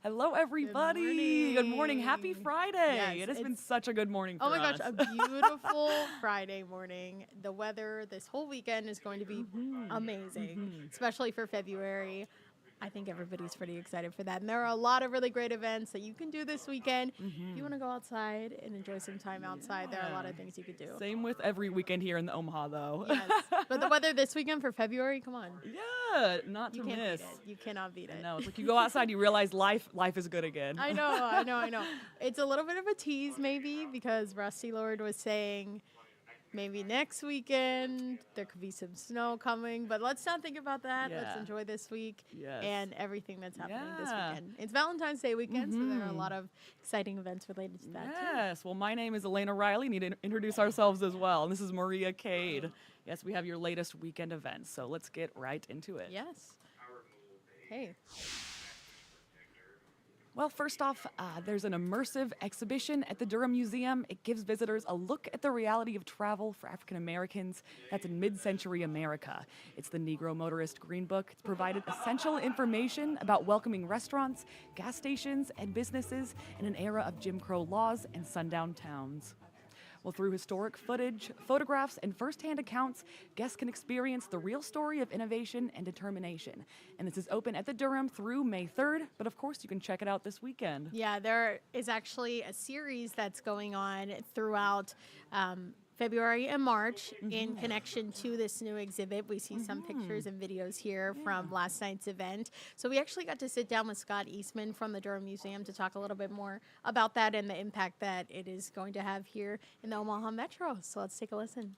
Hello, everybody. Good morning. Happy Friday. Yes, it has been such a good morning for Oh my us. gosh, a beautiful Friday morning. The weather this whole weekend is going to be amazing, especially for February. I think everybody's pretty excited for that. And there are a lot of really great events that you can do this weekend. If you want to go outside and enjoy some time outside, there are a lot of things you could do. Same with every weekend here in the Omaha, though. Yes. But the weather this weekend for February, come on. Yeah, not to You can't miss. beat it. You cannot beat it. No, it's like you go outside, you realize life is good again. I know. It's a little bit of a tease maybe because Rusty Lord was saying maybe next weekend there could be some snow coming, but let's not think about that. Let's Yeah. enjoy this week Yes. and everything that's happening this Yeah. weekend. It's Valentine's Day weekend, so there are a lot of exciting events related to that too. Yes. Well, my name is Elena Riley. Need to introduce ourselves as well. And this is Maria Cade. Yes, we have your latest weekend events. So let's get right into it. Yes. Hey. Well, first off, there's an immersive exhibition at the Durham Museum. It gives visitors a look at the reality of travel for African Americans. That's in mid-century America. It's the Negro Motorist Green Book. It's provided essential information about welcoming restaurants, gas stations, and businesses in an era of Jim Crow laws and sundown towns. Well, through historic footage, photographs, and firsthand accounts, guests can experience the real story of innovation and determination. And this is open at the Durham through May 3rd, but of course you can check it out this weekend. Yeah, there is actually a series that's going on throughout February and March in connection to this new exhibit. We see some pictures and videos here from last night's event. So we actually got to sit down with Scott Eastman from the Durham Museum to talk a little bit more about that and the impact that it is going to have here in the Omaha Metro. So let's take a listen.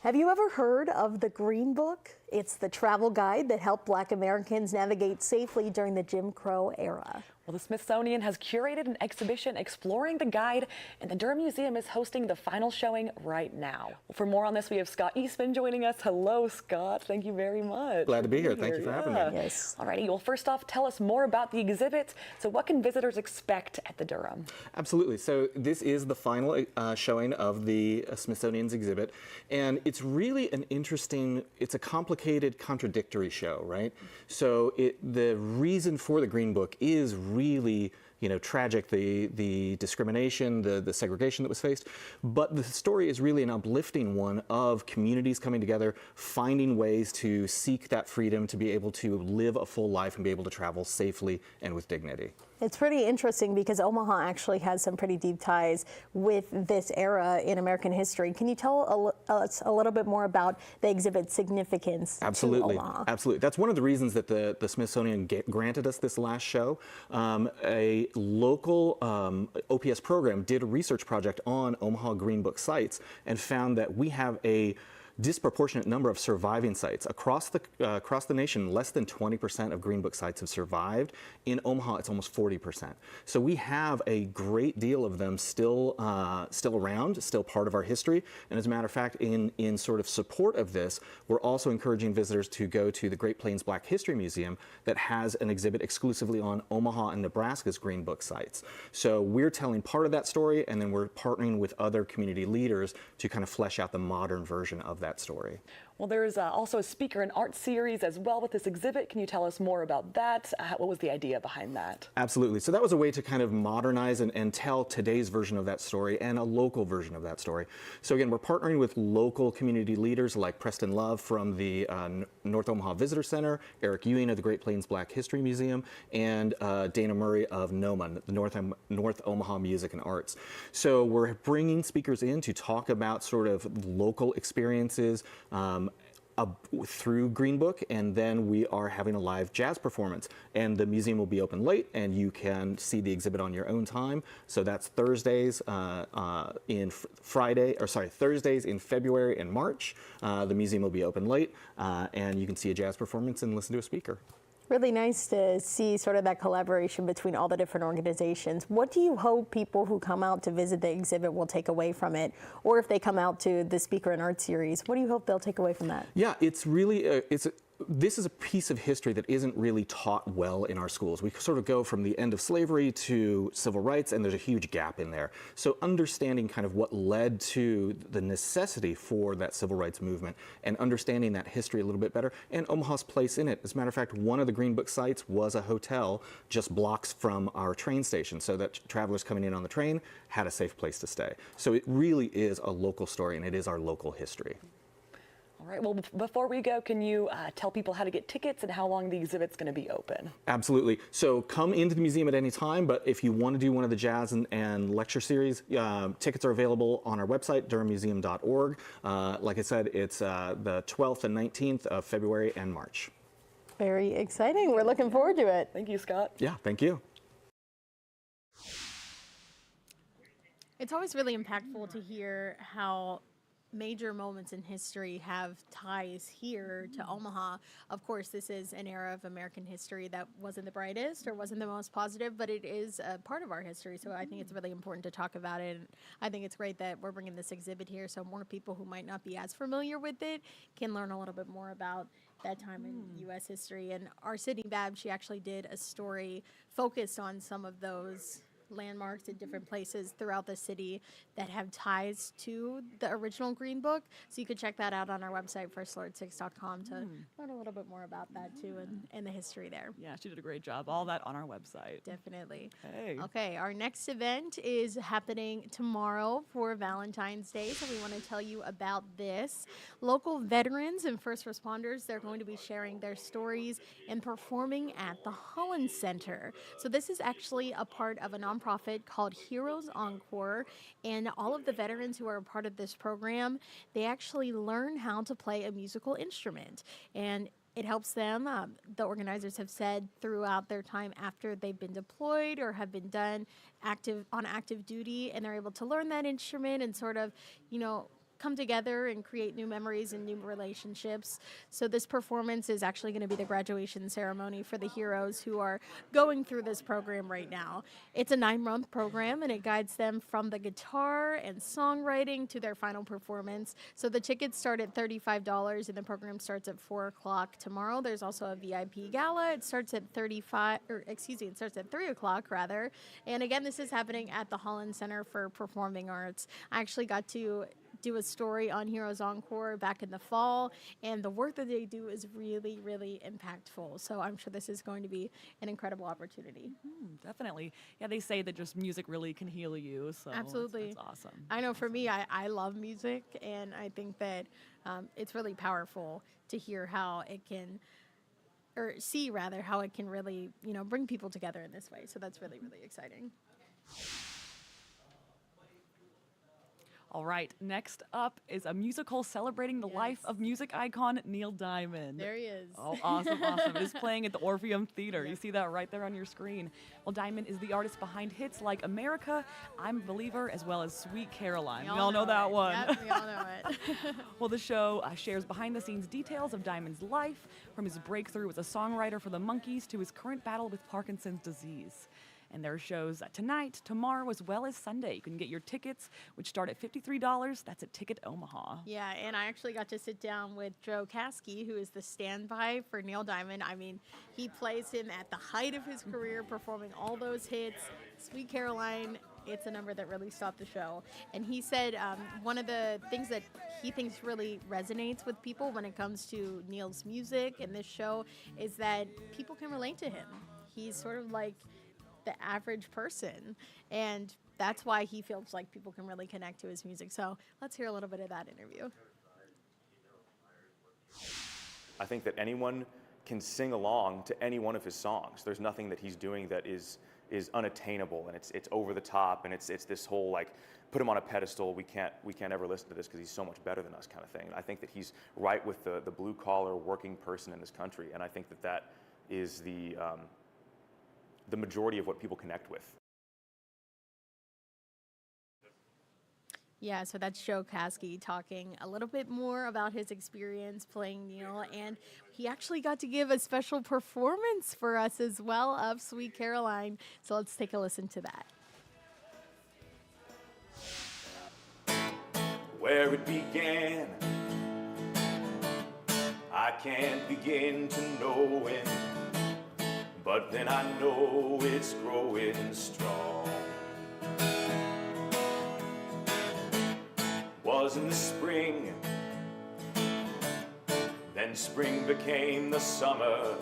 Have you ever heard of the Green Book? It's the travel guide that helped Black Americans navigate safely during the Jim Crow era. Well, the Smithsonian has curated an exhibition exploring the guide, and the Durham Museum is hosting the final showing right now. Well, for more on this, we have Scott Eastman joining us. Hello, Scott. Thank you very much. Glad to be here. Thank you for having me. Yes. Alrighty. Well, first off, tell us more about the exhibit. So what can visitors expect at the Durham? Absolutely. So this is the final showing of the Smithsonian's exhibit, and it's really an interesting, it's a complicated, contradictory show, right? So the reason for the Green Book is really, tragic, the discrimination, the segregation that was faced. But the story is really an uplifting one of communities coming together, finding ways to seek that freedom to be able to live a full life and be able to travel safely and with dignity. It's pretty interesting because Omaha actually has some pretty deep ties with this era in American history. Can you tell us a little bit more about the exhibit's significance Absolutely. to Omaha? Absolutely. That's one of the reasons that the Smithsonian granted us this last show. A local OPS program did a research project on Omaha Green Book sites and found that we have a disproportionate number of surviving sites across the nation. Less than 20% of Green Book sites have survived. In Omaha, it's almost 40%. So we have a great deal of them still around, still part of our history. And as a matter of fact, in sort of support of this, we're also encouraging visitors to go to the Great Plains Black History Museum that has an exhibit exclusively on Omaha and Nebraska's Green Book sites. So we're telling part of that story, and then we're partnering with other community leaders to kind of flesh out the modern version of that story. Well, there's also a speaker and art series as well with this exhibit. Can you tell us more about that? What was the idea behind that? Absolutely. So that was a way to kind of modernize and tell today's version of that story and a local version of that story. So again, we're partnering with local community leaders like Preston Love from the North Omaha Visitor Center, Eric Ewing of the Great Plains Black History Museum, and Dana Murray of NOMA, the North Omaha Music and Arts. So we're bringing speakers in to talk about sort of local experiences, through Green Book, and then we are having a live jazz performance. And the museum will be open late, and you can see the exhibit on your own time. So that's Thursdays Thursdays in February and March. The museum will be open late, and you can see a jazz performance and listen to a speaker. Really nice to see sort of that collaboration between all the different organizations. What do you hope people who come out to visit the exhibit will take away from it? Or if they come out to the speaker and art series, what do you hope they'll take away from that? Yeah, it's really, this is a piece of history that isn't really taught well in our schools. We sort of go from the end of slavery to civil rights, and there's a huge gap in there. So understanding kind of what led to the necessity for that civil rights movement and understanding that history a little bit better, and Omaha's place in it. As a matter of fact, one of the Green Book sites was a hotel just blocks from our train station, so that travelers coming in on the train had a safe place to stay. So it really is a local story, and it is our local history. All right, well, before we go, can you tell people how to get tickets and how long the exhibit's going to be open? Absolutely. So come into the museum at any time, but if you want to do one of the jazz and lecture series, tickets are available on our website, durhammuseum.org. Like I said, it's the 12th and 19th of February and March. Very exciting. We're looking forward to it. Thank you, Scott. Yeah, thank you. It's always really impactful to hear how major moments in history have ties here to Omaha. Of course, this is an era of American history that wasn't the brightest or wasn't the most positive, but it is a part of our history. So I think it's really important to talk about it. And I think it's great that we're bringing this exhibit here so more people who might not be as familiar with it can learn a little bit more about that time in U.S. history. And our Sydney Babb, she actually did a story focused on some of those landmarks in different places throughout the city that have ties to the original Green Book. So you could check that out on our website, firstlord6.com, to learn a little bit more about that too and the history there. Yeah, she did a great job. All that on our website. Definitely. Hey. Okay, our next event is happening tomorrow for Valentine's Day, so we want to tell you about this. Local veterans and first responders, they're going to be sharing their stories and performing at the Holland Center. So this is actually a part of a nonprofit called Heroes Encore, and all of the veterans who are a part of this program, they actually learn how to play a musical instrument, and it helps them, the organizers have said, throughout their time after they've been deployed or have been done on active duty, and they're able to learn that instrument and sort of, come together and create new memories and new relationships. So this performance is actually going to be the graduation ceremony for the heroes who are going through this program right now. It's a 9-month program, and it guides them from the guitar and songwriting to their final performance. So the tickets start at $35, and the program starts at 4 o'clock tomorrow. There's also a VIP gala. It starts at 3 o'clock rather. And again, this is happening at the Holland Center for Performing Arts. I actually got to do a story on Heroes Encore back in the fall, and the work that they do is really, really impactful. So I'm sure this is going to be an incredible opportunity. Definitely. Yeah, they say that just music really can heal you. So Absolutely. That's awesome. I know for me, I love music, and I think that it's really powerful to hear how it can, or see rather, how it can really, bring people together in this way. So that's really, really exciting. All right, next up is a musical celebrating the life of music icon Neil Diamond. There he is. Oh, awesome, awesome. It is playing at the Orpheum Theater. You see that right there on your screen. Well, Diamond is the artist behind hits like America, I'm a Believer, as well as Sweet Caroline. We all know that one. Yep, we all know it. Well, the show shares behind-the-scenes details of Diamond's life, from his breakthrough as a songwriter for the Monkees to his current battle with Parkinson's disease. And there are shows tonight, tomorrow, as well as Sunday. You can get your tickets, which start at $53. That's at Ticket Omaha. Yeah, and I actually got to sit down with Joe Caskey, who is the standby for Neil Diamond. I mean, he plays him at the height of his career, performing all those hits. Sweet Caroline, it's a number that really stopped the show. And he said one of the things that he thinks really resonates with people when it comes to Neil's music and this show is that people can relate to him. He's sort of like the average person, and that's why he feels like people can really connect to his music. So let's hear a little bit of that interview. I think that anyone can sing along to any one of his songs. There's nothing that he's doing that is unattainable, and it's over the top, and it's this whole like put him on a pedestal. We can't ever listen to this because he's so much better than us kind of thing. And I think that he's right with the blue collar working person in this country, and I think that is the majority of what people connect with. Yeah, so that's Joe Caskey talking a little bit more about his experience playing Neil, and he actually got to give a special performance for us as well of Sweet Caroline. So let's take a listen to that. Where it began, I can't begin to know when, but then I know it's growing strong. Was in the spring, then spring became the summer.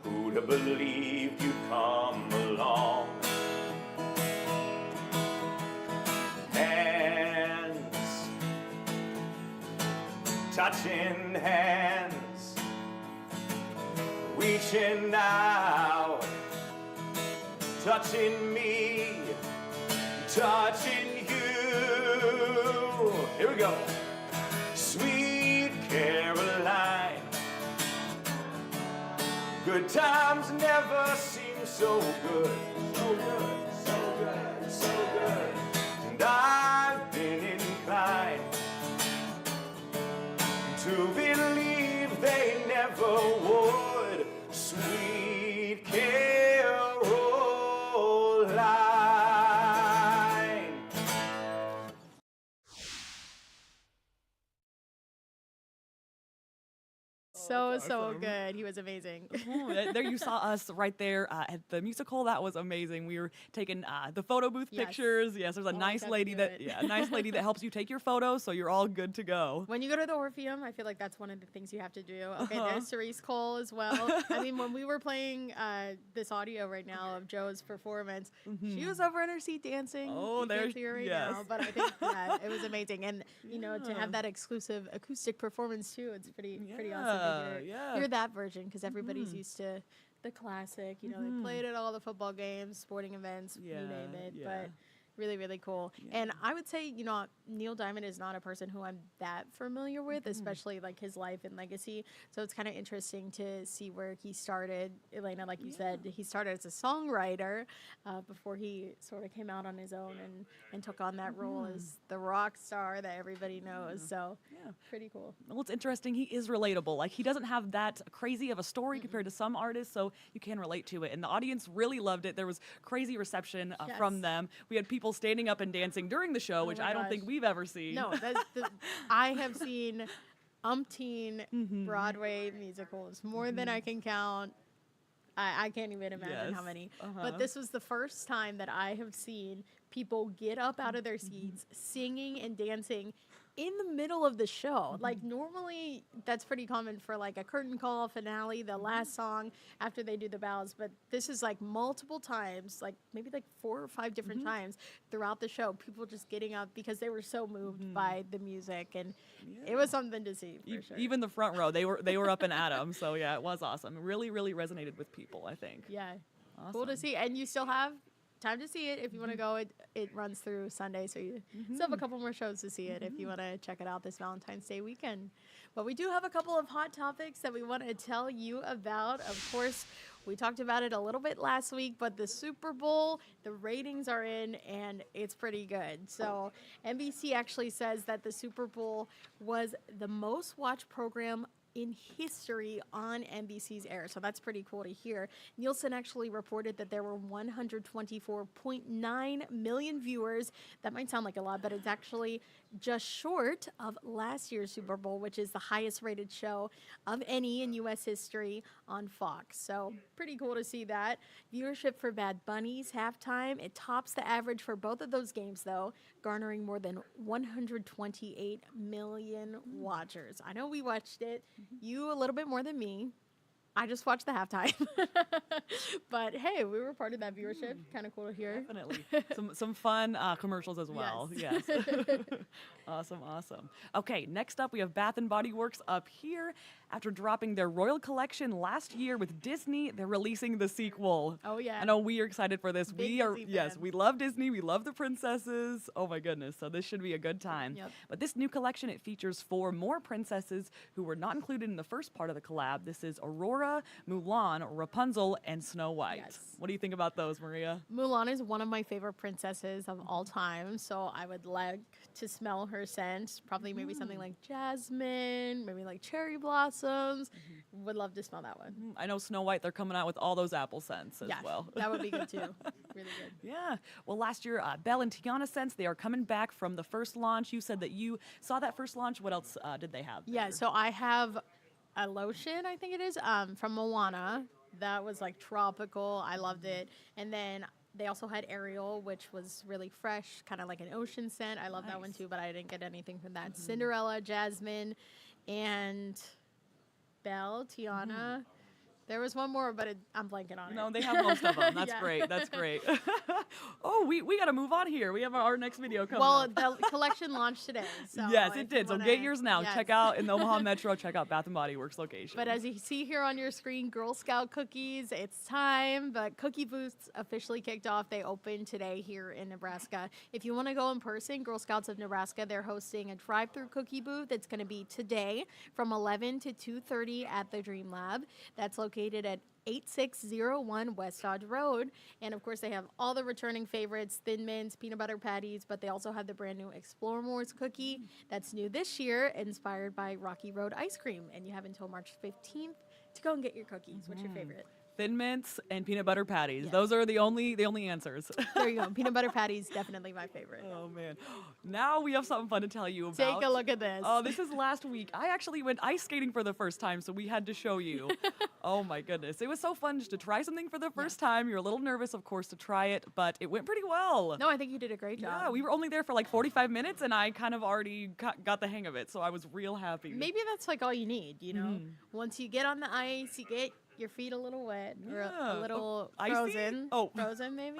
Who'd have believed you'd come along? Hands, touching hands, reaching out, touching me, touching you. Here we go. Sweet Caroline, good times never seem so good. So good, so good, so good. And I've been inclined to believe they never would. Sweet Caroline. So good. He was amazing. There you saw us right there at the musical. That was amazing. We were taking the photo booth Yes. pictures. Yes, there's a nice got to lady do that it. a nice lady that helps you take your photos, so you're all good to go. When you go to the Orpheum, I feel like that's one of the things you have to do. Okay, there's Cerise Cole as well. I mean, when we were playing this audio right now of Joe's performance, she was over in her seat dancing. Oh, you there- can't see her right yes. now, but I think it was amazing. And you know, to have that exclusive acoustic performance too, it's pretty awesome to hear that version, because everybody's used to the classic. You know, they played at all the football games, sporting events, you name it. But really, really cool. And I would say, you know, Neil Diamond is not a person who I'm that familiar with, especially like his life and legacy. So it's kind of interesting to see where he started. Elena, like you said, he started as a songwriter before he sort of came out on his own and took on that role as the rock star that everybody knows. So pretty cool. Well, it's interesting. He is relatable. Like, he doesn't have that crazy of a story compared to some artists, so you can relate to it. And the audience really loved it. There was crazy reception from them. We had people standing up and dancing during the show, which my I don't gosh. think we've ever seen. No, I have seen umpteen Broadway musicals, more than I can count. I can't even imagine how many. But this was the first time that I have seen people get up out of their seats, singing and dancing in the middle of the show. Like, normally that's pretty common for like a curtain call finale, the last song after they do the bows. But this is like multiple times, like maybe like 4 or 5 different times throughout the show, people just getting up because they were so moved by the music, and it was something to see for sure. Even the front row, they were up and at 'em. So yeah, it was awesome. It really, really resonated with people, I think. Yeah, cool to see. And you still have time to see it if you want to go. It runs through Sunday, so you still have a couple more shows to see it if you want to check it out this Valentine's Day weekend. But we do have a couple of hot topics that we want to tell you about. Of course, we talked about it a little bit last week, but the Super Bowl, the ratings are in, and it's pretty good. So NBC actually says that the Super Bowl was the most watched program in history on NBC's air. So that's pretty cool to hear. Nielsen actually reported that there were 124.9 million viewers. That might sound like a lot, but it's actually just short of last year's Super Bowl, which is the highest rated show of any in U.S. history on Fox. So pretty cool to see that. Viewership for Bad Bunny's halftime, it tops the average for both of those games, though, garnering more than 128 million watchers. I know we watched it. You a little bit more than me. I just watched the halftime. But hey, we were part of that viewership. Kind of cool to hear. Definitely. Some fun commercials as well. Yes. Awesome. Okay, next up we have Bath and Body Works up here. After dropping their Royal Collection last year with Disney, they're releasing the sequel. Oh, yeah. I know we are excited for this. Big We are Disney yes, fans. we love Disney. We love the princesses. Oh my goodness. So this should be a good time. Yep. But this new collection, it features 4 more princesses who were not included in the first part of the collab. This is Aurora, Mulan, Rapunzel, and Snow White. Yes. What do you think about those, Maria? Mulan is one of my favorite princesses of all time, so I would like to smell her scent. Probably maybe something like jasmine, maybe like cherry blossoms. Would love to smell that one. I know Snow White, they're coming out with all those apple scents as well. That would be good too. Really good. Yeah. Well, last year, Belle and Tiana scents, they are coming back from the first launch. You said that you saw that first launch. What else did they have? Yeah, so I have a lotion, I think it is, from Moana. That was like tropical. I loved it. And then they also had Ariel, which was really fresh, kind of like an ocean scent. I love that one Nice. too, but I didn't get anything from that. Cinderella, Jasmine, and Belle, Tiana. There was one more, but I'm blanking on No, it. they have most of them. That's Yeah. great. That's great. Oh, we got to move on here. We have our next video coming Well, up. the collection launched today. So Yes, if it you did. So wanna- get yours now. yes. Check out in the Omaha Metro. Check out Bath and Body Works location. But as you see here on your screen, Girl Scout cookies, it's time. But cookie booths officially kicked off. They opened today here in Nebraska. If you want to go in person, Girl Scouts of Nebraska, they're hosting a drive-through cookie booth. It's going to be today from 11 to 2:30 at the Dream Lab. That's located at 8601 West Dodge Road. And of course, they have all the returning favorites, Thin Mints, peanut butter patties, but they also have the brand new Explore More's cookie that's new this year, inspired by Rocky Road ice cream. And you have until March 15th to go and get your cookies. What's your favorite? Thin Mints and peanut butter patties. Yes. Those are the only answers. There you go. Peanut butter patties, definitely my favorite. Oh man. Now we have something fun to tell you about. Take a look at this. Oh, this is last week. I actually went ice skating for the first time, so we had to show you. Oh my goodness. It was so fun just to try something for the first time. You're a little nervous, of course, to try it, but it went pretty well. No, I think you did a great job. Yeah, we were only there for like 45 minutes, and I kind of already got the hang of it, so I was real happy. Maybe that's like all you need, you know? Once you get on the ice, you get your feet a little wet or Yeah. a little Oh, icy? frozen. Oh. Frozen, maybe?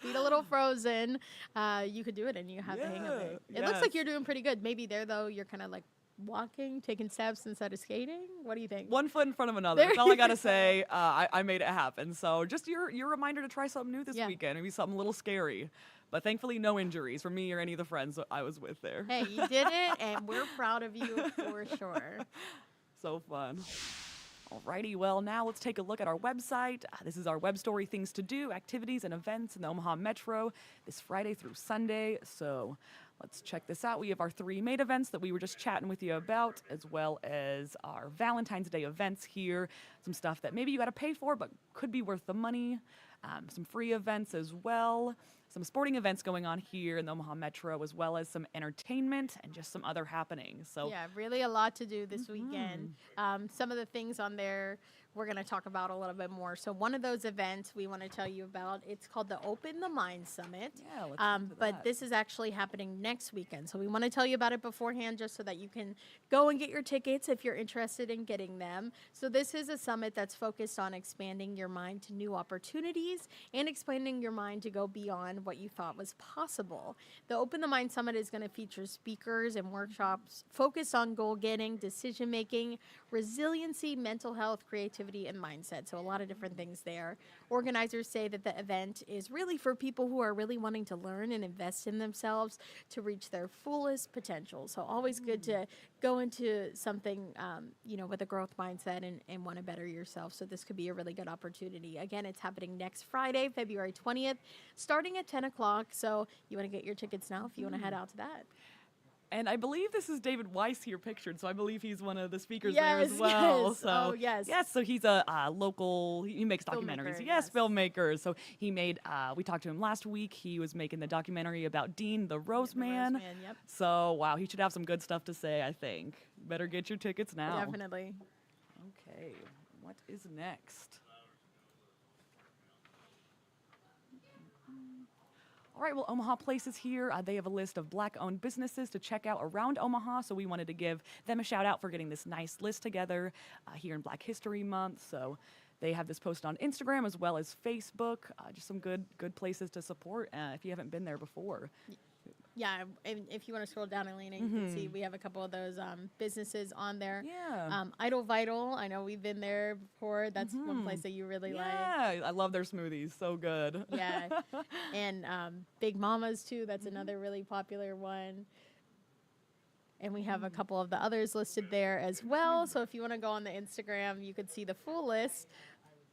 Feet a little frozen. You could do it and you have the hang of it. Yeah, It looks like yes. you're doing pretty good. Maybe there, though, you're kind of like walking, taking steps instead of skating. What do you think? One foot in front of another. There That's all I you gotta go. say. I made it happen. So just your reminder to try something new this Yeah. weekend. Maybe something a little scary. But thankfully, no injuries for me or any of the friends I was with there. Hey, you did it, and we're proud of you for sure. So fun. Alrighty, well, now let's take a look at our website. This is our web story, things to do, activities and events in the Omaha Metro this Friday through Sunday. So let's check this out. We have our 3 main events that we were just chatting with you about, as well as our Valentine's Day events here. Some stuff that maybe you got to pay for, but could be worth the money. Some free events as well. Some sporting events going on here in the Omaha Metro, as well as some entertainment and just some other happenings. So Yeah, really a lot to do this weekend. Some of the things on there we're going to talk about a little bit more. So one of those events we want to tell you about, it's called the Open the Mind Summit. Yeah, let's get into But that. this is actually happening next weekend. So we want to tell you about it beforehand just so that you can go and get your tickets if you're interested in getting them. So this is a summit that's focused on expanding your mind to new opportunities and expanding your mind to go beyond what you thought was possible. The Open the Mind Summit is going to feature speakers and workshops focused on goal getting, decision making, resiliency, mental health, creativity, and mindset. So a lot of different things there. Organizers say that the event is really for people who are really wanting to learn and invest in themselves to reach their fullest potential. So always good to go into something, with a growth mindset and want to better yourself. So this could be a really good opportunity. Again, it's happening next Friday, February 20th, starting at 10 o'clock. So you want to get your tickets now if you want to head out to that. And I believe this is David Weiss here pictured, so I believe he's one of the speakers there as Yes, well. yes. So Oh, yes. yes. So he's a local. He makes documentaries. Filmmaker, Yes, yes. filmmaker. So he made. We talked to him last week. He was making the documentary about Dean the Rose Man. Roseman, yep. So wow, he should have some good stuff to say. I think. Better get your tickets now. Definitely. Okay, what is next? All right, well, Omaha Place is here. They have a list of Black-owned businesses to check out around Omaha, so we wanted to give them a shout out for getting this nice list together here in Black History Month. So they have this posted on Instagram as well as Facebook. Just some good places to support if you haven't been there before. Yeah, and if you want to scroll down, Elena, you can see we have a couple of those businesses on there. Yeah. Idle Vital, I know we've been there before. That's one place that you really like. Yeah, I love their smoothies. So good. Yeah, and Big Mama's too. That's another really popular one. And we have a couple of the others listed there as well. So if you want to go on the Instagram, you could see the full list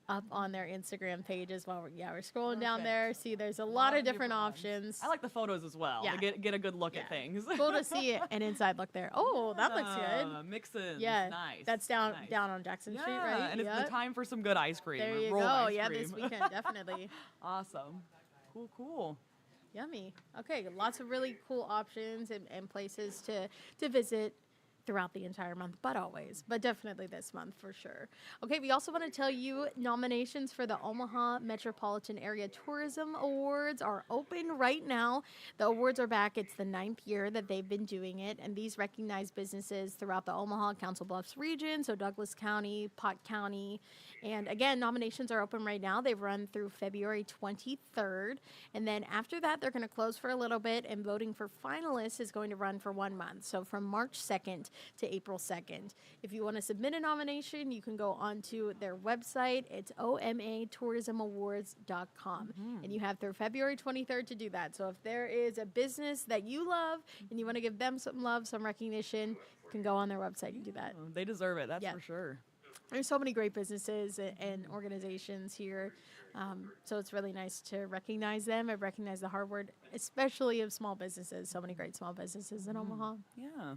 up on their Instagram page as well. Yeah, we're scrolling down Perfect. there. See, there's a lot of different options. I like the photos as well. Yeah. To get a good look Yeah. at things. Cool to see an inside look there. Oh, that looks good. Mixin'. Yeah, Nice. that's down Nice. down on Jackson Street, Yeah, right? and it's Yep. the time for some good ice cream. There or you rolled go. ice Yeah, cream. this weekend definitely. Awesome. Cool. Yummy. Okay, lots of really cool options and places to visit throughout the entire month, but always, but definitely this month for sure. Okay, we also want to tell you nominations for the Omaha Metropolitan Area Tourism Awards are open right now. The awards are back. It's the 9th year that they've been doing it, and these recognize businesses throughout the Omaha, Council Bluffs region, so Douglas County, Pot County, and again, nominations are open right now. They've run through February 23rd, and then after that, they're going to close for a little bit, and voting for finalists is going to run for 1 month, so from March 2nd to April 2nd. If you want to submit a nomination, you can go onto their website. It's omatourismawards.com. And you have through February 23rd to do that. So if there is a business that you love and you want to give them some love, some recognition, you can go on their website and do that. They deserve it, that's Yeah. for sure. There's so many great businesses and organizations here. So it's really nice to recognize them and recognize the hard work, especially of small businesses. So many great small businesses in Omaha. Yeah.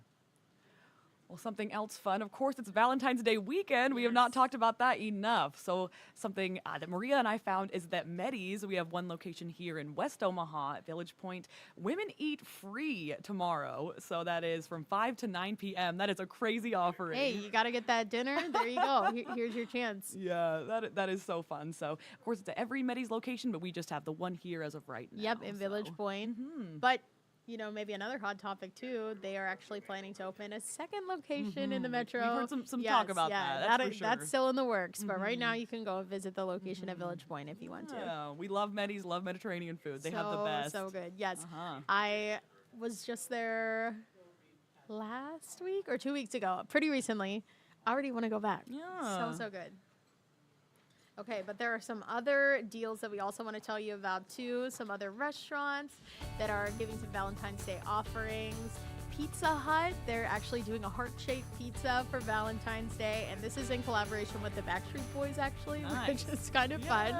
Well, something else fun. Of course, it's Valentine's Day weekend. We have not talked about that enough. So something that Maria and I found is that Meddy's, we have one location here in West Omaha at Village Point. Women eat free tomorrow. So that is from 5 to 9 p.m. That is a crazy offering. Hey, you got to get that dinner. There you go. Here's your chance. Yeah, that is so fun. So, of course, it's at every Meddy's location, but we just have the one here as of right now. Yep, in Village Point. But you know, maybe another hot topic too. They are actually planning to open a second location in the metro. We've heard some talk about that. That's for sure. That's still in the works. But right now, you can go visit the location at Village Point if you want to. Yeah, we love Meddy's, love Mediterranean food. They have the best. So good. Yes, I was just there last week or 2 weeks ago, pretty recently. I already want to go back. Yeah. So good. Okay, but there are some other deals that we also want to tell you about too. Some other restaurants that are giving some Valentine's Day offerings. Pizza Hut, they're actually doing a heart-shaped pizza for Valentine's Day, and this is in collaboration with the Backstreet Boys actually, Nice. which is kind of fun.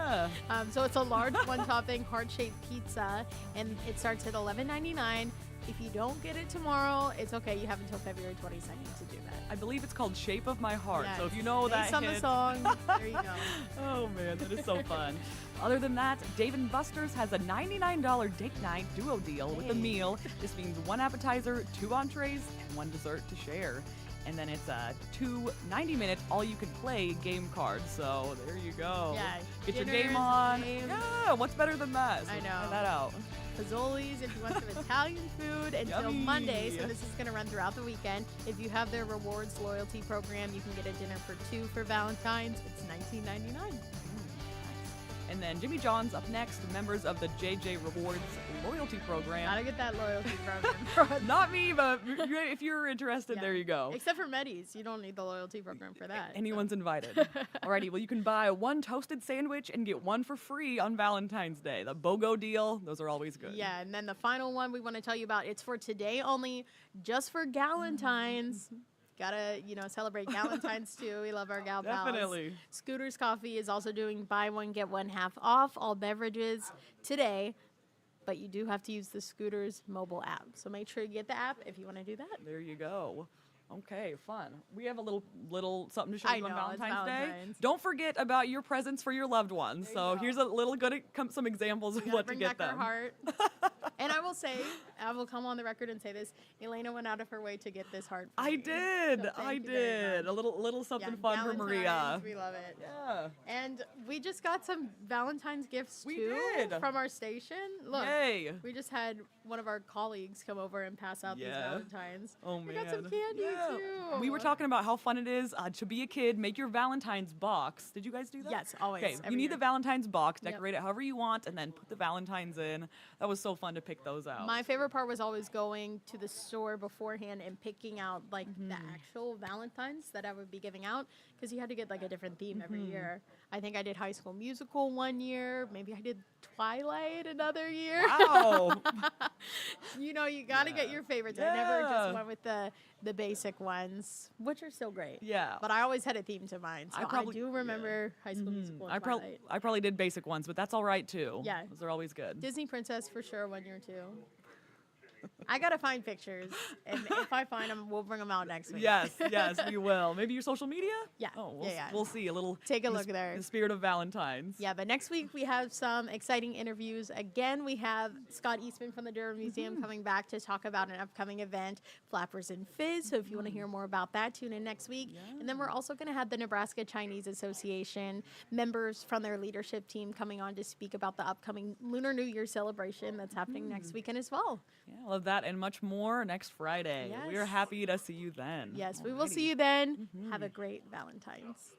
So it's a large one-topping heart-shaped pizza, and it starts at $11.99. If you don't get it tomorrow, it's okay. You have until February 22nd to do that. I believe it's called Shape of My Heart. Yes. So if you know that Based on the hit- song, there you go. Oh man, that is so fun. Other than that, Dave & Buster's has a $99 date night duo deal with a meal. This means one appetizer, 2 entrees, and 1 dessert to share. And then it's 2 90-minute all-you-can-play game cards. So there you go. Yeah, Get your dinners, game on. games. Yeah, what's better than that? So I know. Try that out. Fazoli's if you want some Italian food until Yummy. Monday. So this is going to run throughout the weekend. If you have their rewards loyalty program, you can get a dinner for 2 for Valentine's. It's $19.99. And then Jimmy John's up next, members of the JJ Rewards loyalty program. Gotta get that loyalty program. Not me, but if you're interested, Yeah. there you go. Except for Meddy's, you don't need the loyalty program for that. Anyone's invited. Alrighty, well, you can buy 1 toasted sandwich and get 1 for free on Valentine's Day. The BOGO deal, those are always good. Yeah, and then the final one we want to tell you about, it's for today only, just for Galentine's. Gotta, celebrate Galentine's too. We love our gal pals. Definitely. Scooter's Coffee is also doing buy one, get one half off all beverages today, but you do have to use the Scooter's mobile app. So make sure you get the app if you want to do that. There you go. Okay, fun. We have a little something to show I you on know, it's Valentine's Day. Valentine's. Don't forget about your presents for your loved ones. So here's a little some examples of You what gotta to bring get back them. our heart. And I will come on the record and say this. Elena went out of her way to get this heart for I me. did. So I thank you very did. much. A little something Yeah, fun for Maria. Galentine's, we love it. Yeah. And we just got some Valentine's gifts We too did. from our station. Look, Yay. we just had one of our colleagues come over and pass out these Yeah. Valentines. Oh We man. got some candy Yeah. too. We were talking about how fun it is to be a kid. Make your Valentine's box. Did you guys do that? Yes, always, Okay, you every need year. the Valentine's box. Yep. Decorate it however you want, and then put the Valentines in. That was so fun to pick those out. My favorite part was always going to the store beforehand and picking out like the actual Valentines that I would be giving out because you had to get like a different theme every year. I think I did High School Musical one year. Maybe I did Twilight another year. Wow. You got to get your favorites. I never Yeah. just went with the basic ones, which are still great. Yeah. But I always had a theme to mine. So I do remember High School Musical and Twilight. I probably did basic ones, but that's all right too. Yeah. Those are always good. Disney Princess for sure 1 year too. I gotta find pictures, and if I find them, we'll bring them out next week. Yes, yes, we will. Maybe your social media? Yeah. Oh, we'll, Yeah. we'll see. A little. Take a in the look sp- there. The spirit of Valentine's. Yeah, but next week we have some exciting interviews. Again, we have Scott Eastman from the Durham Museum coming back to talk about an upcoming event, Flappers and Fizz. So if you want to hear more about that, tune in next week. And then we're also going to have the Nebraska Chinese Association members from their leadership team coming on to speak about the upcoming Lunar New Year celebration that's happening next weekend as well. Yeah, all of that and much more next Friday. We are Yes. happy to see you then. Yes, we will see you then. Have a great Valentine's.